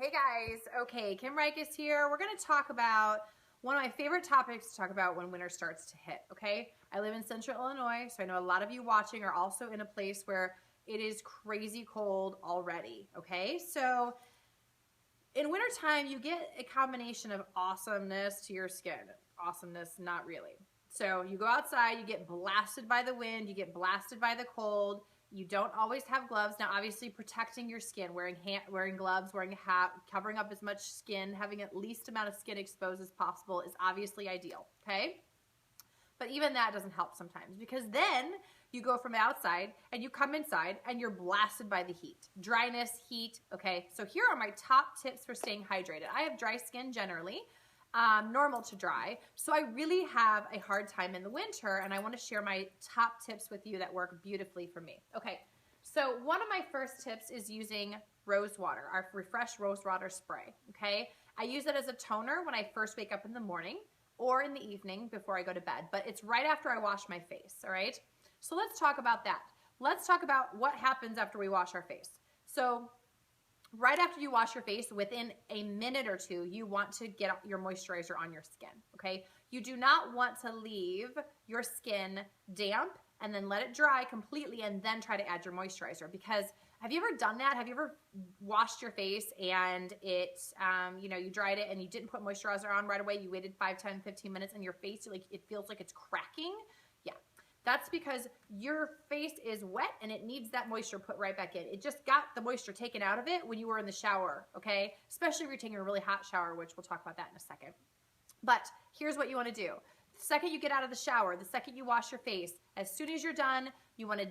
Hey guys, okay, Kim Rikes here. We're going to talk about one of my favorite topics to talk about when winter starts to hit, okay? I live in Central Illinois, so I know a lot of you watching are also in a place where it is crazy cold already, okay? So in wintertime, you get a combination of awesomeness to your skin. Awesomeness, not really. So you go outside, you get blasted by the wind, you get blasted by the cold. You don't always have gloves. Now, obviously, protecting your skin, wearing gloves, wearing a hat, covering up as much skin, having at least amount of skin exposed as possible is obviously ideal, okay? But even that doesn't help sometimes because then you go from outside and you come inside and you're blasted by the heat. Dryness, heat, okay? So here are my top tips for staying hydrated. I have dry skin generally. Normal to dry. So I really have a hard time in the winter, and I want to share my top tips with you that work beautifully for me. Okay, so one of my first tips is using rose water, our refresh rose water spray, okay? I use it as a toner when I first wake up in the morning or in the evening before I go to bed, but it's right after I wash my face, all right? So let's talk about that. Let's talk about what happens after we wash our face. So right after you wash your face, within a minute or two, you want to get your moisturizer on your skin, okay? You do not want to leave your skin damp and then let it dry completely and then try to add your moisturizer, because have you ever done that? Have you ever washed your face and you dried it and you didn't put moisturizer on right away? You waited 5, 10, 15 minutes and your face, it feels like it's cracking? Yeah. That's because your face is wet and it needs that moisture put right back in. It just got the moisture taken out of it when you were in the shower, okay? Especially if you're taking a really hot shower, which we'll talk about that in a second. But here's what you want to do. The second you get out of the shower, the second you wash your face, as soon as you're done, you want to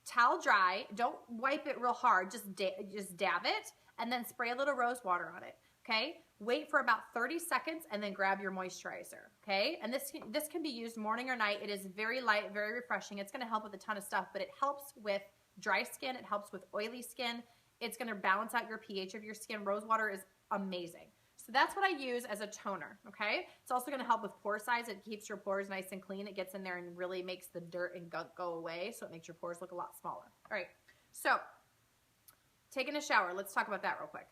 towel dry. Don't wipe it real hard. Just dab it and then spray a little rose water on it, okay? Wait for about 30 seconds and then grab your moisturizer, okay? And this can be used morning or night. It is very light, very refreshing. It's going to help with a ton of stuff, but it helps with dry skin. It helps with oily skin. It's going to balance out your pH of your skin. Rose water is amazing. So that's what I use as a toner, okay? It's also going to help with pore size. It keeps your pores nice and clean. It gets in there and really makes the dirt and gunk go away, so it makes your pores look a lot smaller. All right, so taking a shower. Let's talk about that real quick.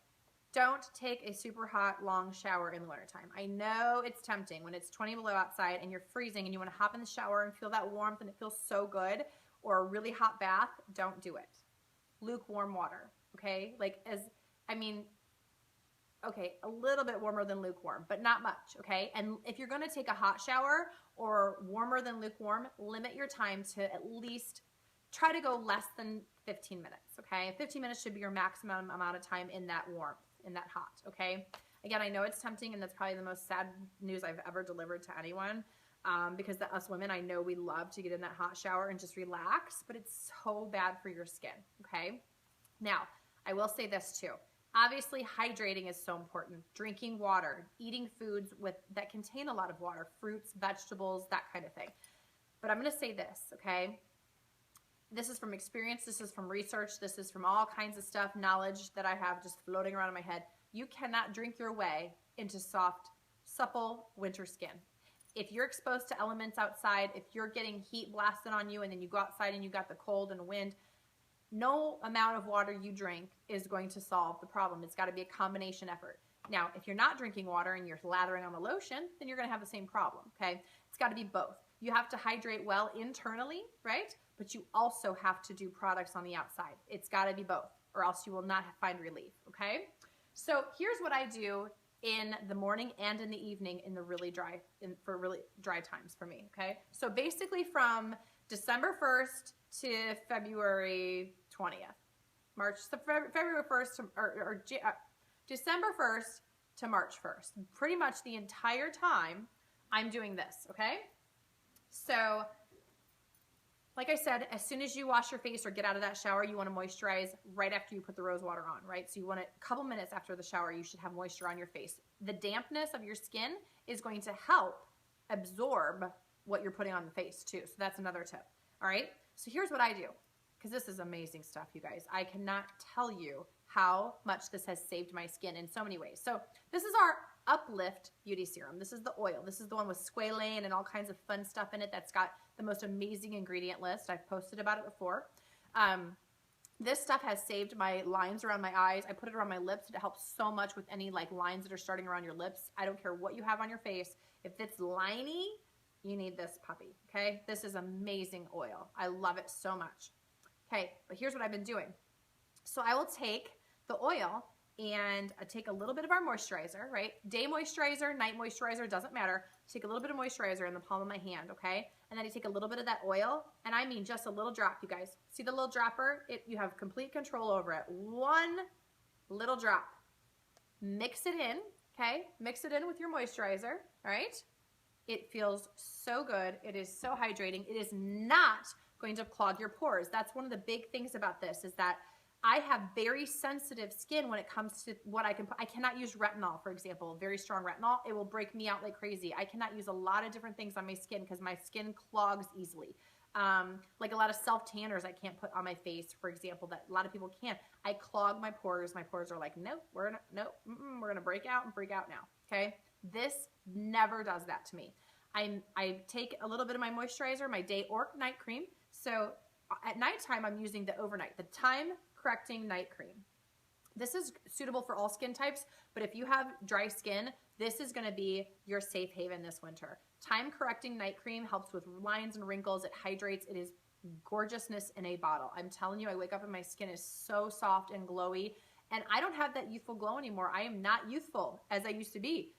Don't take a super hot, long shower in the wintertime. I know it's tempting when it's 20 below outside and you're freezing and you want to hop in the shower and feel that warmth and it feels so good, or a really hot bath. Don't do it. Lukewarm water, okay? A little bit warmer than lukewarm, but not much, okay? And if you're going to take a hot shower or warmer than lukewarm, limit your time to at least try to go less than 15 minutes, okay? 15 minutes should be your maximum amount of time in that warmth, in that hot, okay? Again, I know it's tempting, and that's probably the most sad news I've ever delivered to anyone, because us women, I know we love to get in that hot shower and just relax, but it's so bad for your skin, okay? Now, I will say this too. Obviously, hydrating is so important. Drinking water, eating foods that contain a lot of water, fruits, vegetables, that kind of thing. But I'm going to say this, okay? This is from experience. This is from research. This is from all kinds of stuff, knowledge that I have just floating around in my head. You cannot drink your way into soft, supple winter skin. If you're exposed to elements outside, if you're getting heat blasted on you and then you go outside and you got the cold and wind, no amount of water you drink is going to solve the problem. It's got to be a combination effort. Now, if you're not drinking water and you're lathering on the lotion, then you're going to have the same problem, okay? It's got to be both. You have to hydrate well internally, right? But you also have to do products on the outside. It's got to be both, or else you will not find relief, okay? So here's what I do in the morning and in the evening for really dry times for me, okay? So basically from December 1st to February 20th, February 1st to, December 1st to March 1st. Pretty much the entire time I'm doing this, okay? So, like I said, as soon as you wash your face or get out of that shower, you want to moisturize right after you put the rose water on, right? So you want a couple minutes after the shower, you should have moisture on your face. The dampness of your skin is going to help absorb what you're putting on the face too. So that's another tip, all right? So here's what I do, because this is amazing stuff, you guys. I cannot tell you how much this has saved my skin in so many ways. So this is our Uplift Beauty Serum. This is the oil. This is the one with squalane and all kinds of fun stuff in it that's got the most amazing ingredient list. I've posted about it before. This stuff has saved my lines around my eyes. I put it around my lips. It helps so much with any like lines that are starting around your lips. I don't care what you have on your face. If it's liney, you need this puppy, okay? This is amazing oil. I love it so much. Okay, but here's what I've been doing. So I will take the oil and I take a little bit of our moisturizer, right? Day moisturizer, night moisturizer, doesn't matter. Take a little bit of moisturizer in the palm of my hand, okay? And then I take a little bit of that oil, and I mean just a little drop, you guys. See the little dropper? You have complete control over it. One little drop. Mix it in, okay? Mix it in with your moisturizer, all right? It feels so good. It is so hydrating. It is not going to clog your pores. That's one of the big things about this is that I have very sensitive skin when it comes to what I can put. I cannot use retinol, for example, very strong retinol. It will break me out like crazy. I cannot use a lot of different things on my skin because my skin clogs easily. Like a lot of self-tanners I can't put on my face, for example, that a lot of people can't. I clog my pores. My pores are like, nope, we're gonna break out and freak out now, okay? This never does that to me. I take a little bit of my moisturizer, my day or night cream. So at nighttime, I'm using the overnight, the time correcting night cream. This is suitable for all skin types, but if you have dry skin, this is gonna be your safe haven this winter. Time correcting night cream helps with lines and wrinkles. It hydrates. It is gorgeousness in a bottle. I'm telling you, I wake up and my skin is so soft and glowy, and I don't have that youthful glow anymore. I am not youthful as I used to be.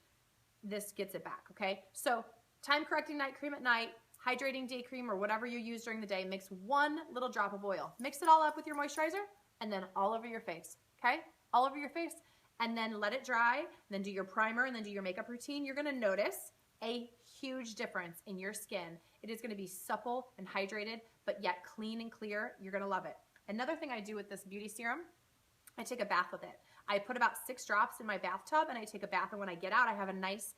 This gets it back, okay? So time correcting night cream at night, hydrating day cream or whatever you use during the day, mix one little drop of oil. Mix it all up with your moisturizer and then all over your face, okay? All over your face, and then let it dry, and then do your primer, and then do your makeup routine. You're gonna notice a huge difference in your skin. It is gonna be supple and hydrated, but yet clean and clear. You're gonna love it. Another thing I do with this beauty serum, I take a bath with it. I put about 6 drops in my bathtub, and I take a bath, and when I get out, I have a nice,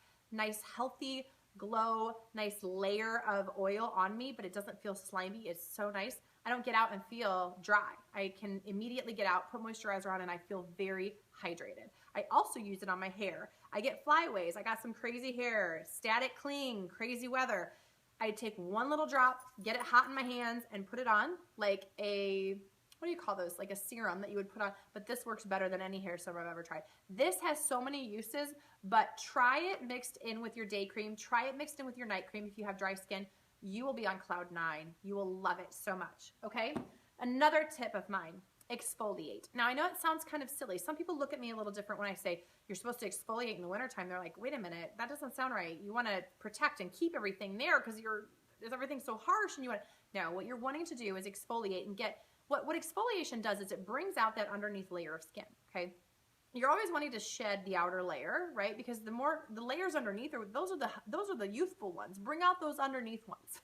healthy glow, nice layer of oil on me, but it doesn't feel slimy. It's so nice. I don't get out and feel dry. I can immediately get out, put moisturizer on, and I feel very hydrated. I also use it on my hair. I get flyaways. I got some crazy hair, static cling, crazy weather. I take one little drop, get it hot in my hands, and put it on like a, what do you call those? Like a serum that you would put on, but this works better than any hair serum I've ever tried. This has so many uses, but try it mixed in with your day cream. Try it mixed in with your night cream if you have dry skin. You will be on cloud 9. You will love it so much, okay? Another tip of mine, exfoliate. Now, I know it sounds kind of silly. Some people look at me a little different when I say you're supposed to exfoliate in the wintertime. They're like, wait a minute, that doesn't sound right. You want to protect and keep everything there because everything's so harsh and you want to, no, what you're wanting to do is exfoliate and get, what exfoliation does is it brings out that underneath layer of skin, okay? You're always wanting to shed the outer layer, right? Because the layers underneath those are the youthful ones. Bring out those underneath ones.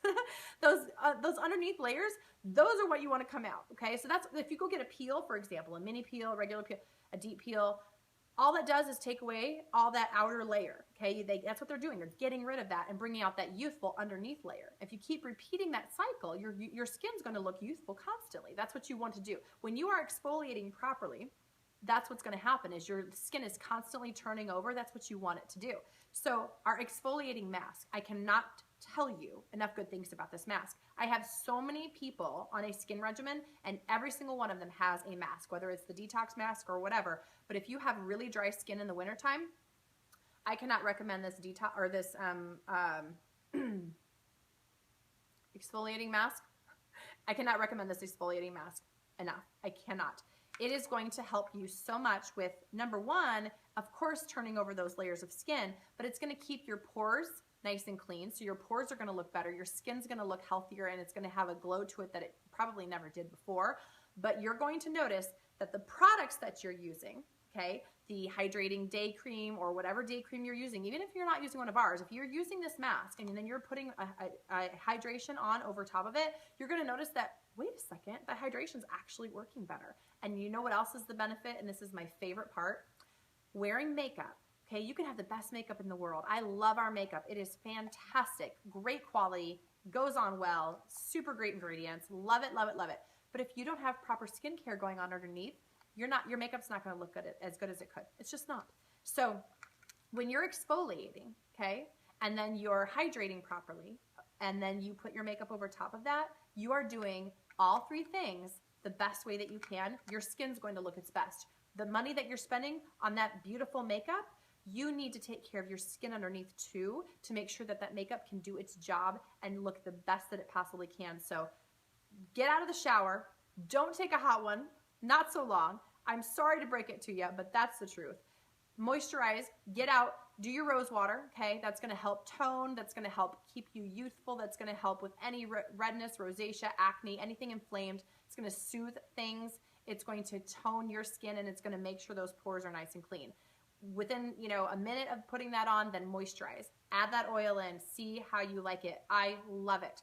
those underneath layers, those are what you want to come out, okay? So that's, if you go get a peel, for example, a mini peel, a regular peel, a deep peel, all that does is take away all that outer layer, okay? That's what they're doing. They're getting rid of that and bringing out that youthful underneath layer. If you keep repeating that cycle, your skin's going to look youthful constantly. That's what you want to do. When you are exfoliating properly, that's what's going to happen is your skin is constantly turning over. That's what you want it to do. So our exfoliating mask, I cannot tell you enough good things about this mask. I have so many people on a skin regimen and every single one of them has a mask, whether it's the detox mask or whatever. But if you have really dry skin in the wintertime, I cannot recommend this exfoliating mask. I cannot recommend this exfoliating mask enough. I cannot. It is going to help you so much with, number one, of course, turning over those layers of skin, but it's going to keep your pores nice and clean. So your pores are going to look better. Your skin's going to look healthier and it's going to have a glow to it that it probably never did before. But you're going to notice that the products that you're using, okay, the hydrating day cream or whatever day cream you're using, even if you're not using one of ours, if you're using this mask and then you're putting a hydration on over top of it, you're going to notice that, wait a second, that hydration's actually working better. And you know what else is the benefit? And this is my favorite part. Wearing makeup. Okay, you can have the best makeup in the world. I love our makeup. It is fantastic, great quality, goes on well, super great ingredients. Love it, love it, love it. But if you don't have proper skincare going on underneath, your makeup's not going to look as good as it could. It's just not. So when you're exfoliating, okay, and then you're hydrating properly, and then you put your makeup over top of that, you are doing all 3 things the best way that you can, your skin's going to look its best. The money that you're spending on that beautiful makeup, you need to take care of your skin underneath too, to make sure that that makeup can do its job and look the best that it possibly can. So get out of the shower. Don't take a hot one, not so long. I'm sorry to break it to you, but that's the truth. Moisturize, get out, do your rose water, okay? That's gonna help tone, that's gonna help keep you youthful, that's gonna help with any redness, rosacea, acne, anything inflamed. It's gonna soothe things, it's going to tone your skin, and it's gonna make sure those pores are nice and clean. Within, a minute of putting that on, then moisturize. Add that oil in, see how you like it. I love it.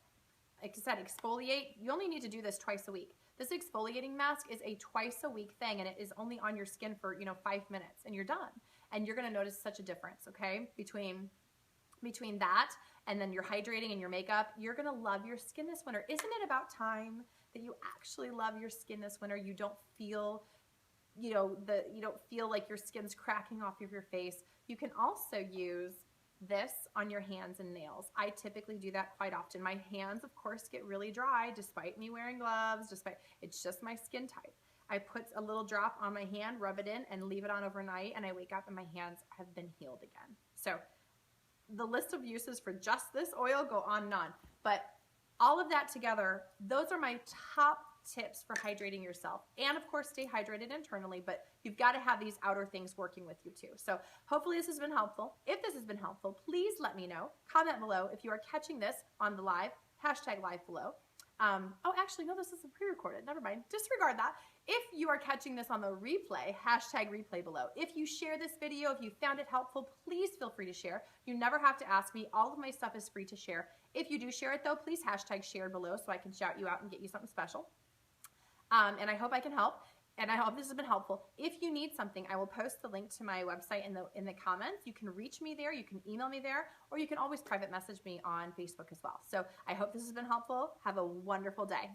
Like I said, exfoliate, you only need to do this twice a week. This exfoliating mask is a twice a week thing, and it is only on your skin for 5 minutes, and you're done. And you're gonna notice such a difference, okay? Between that and then your hydrating and your makeup, you're gonna love your skin this winter. Isn't it about time that you actually love your skin this winter? You don't feel, you don't feel like your skin's cracking off of your face. You can also use this on your hands and nails. I typically do that quite often. My hands, of course, get really dry despite me wearing gloves, it's just my skin type. I put a little drop on my hand, rub it in, and leave it on overnight, and I wake up and my hands have been healed again. So the list of uses for just this oil go on and on. But all of that together, those are my top tips for hydrating yourself. And of course, stay hydrated internally, but you've got to have these outer things working with you too. So hopefully this has been helpful. If this has been helpful, please let me know. Comment below if you are catching this on the live, #live below. Oh, actually, no, this is pre-recorded. Never mind. Disregard that. If you are catching this on the replay, #replay below. If you share this video, if you found it helpful, please feel free to share. You never have to ask me. All of my stuff is free to share. If you do share it though, please #share below so I can shout you out and get you something special. And I hope I can help. And I hope this has been helpful. If you need something, I will post the link to my website in the comments. You can reach me there, you can email me there, or you can always private message me on Facebook as well. So I hope this has been helpful. Have a wonderful day.